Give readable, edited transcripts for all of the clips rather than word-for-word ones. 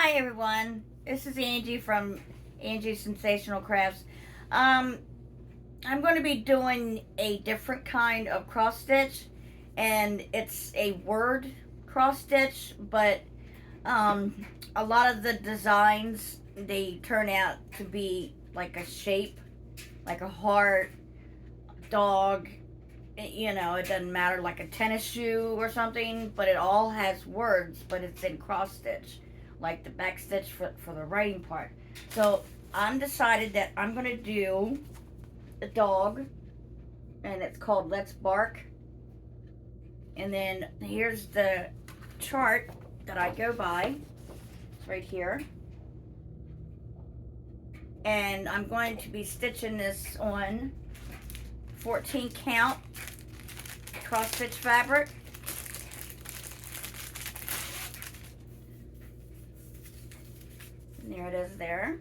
Hi everyone, this is Angie from Angie Sensational Crafts. Um, I'm going to be doing a different kind of cross stitch, and it's a word cross stitch, but a lot of the designs they turn out to be like a shape, like a heart, dog. It doesn't matter, like a tennis shoe or something, but it all has words, but it's in cross stitch, like the back stitch for the writing part. So I'm decided that I'm going to do a dog, and it's called Let's Bark. And then here's the chart that I go by. It's right here. And I'm going to be stitching this on 14 count cross stitch fabric. And there it is there.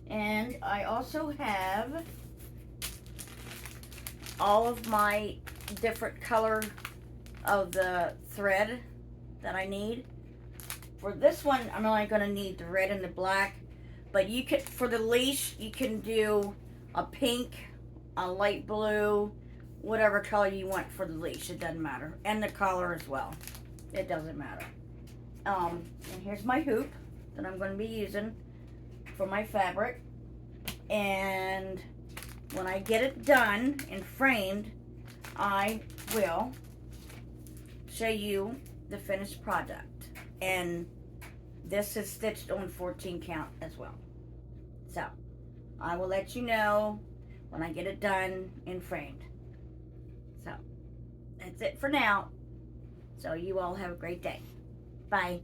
And I also have all of my different color of the thread that I need. For this one, I'm only going to need the red and the black, but you could, for the leash, you can do a pink, a light blue, whatever color you want for the leash. It doesn't matter. And the collar as well. It doesn't matter. And here's my hoop that I'm going to be using for my fabric. And when I get it done and framed, I will show you the finished product. And this is stitched on 14 count as well. So I will let you know when I get it done and framed. So that's it for now. So you all have a great day. Bye.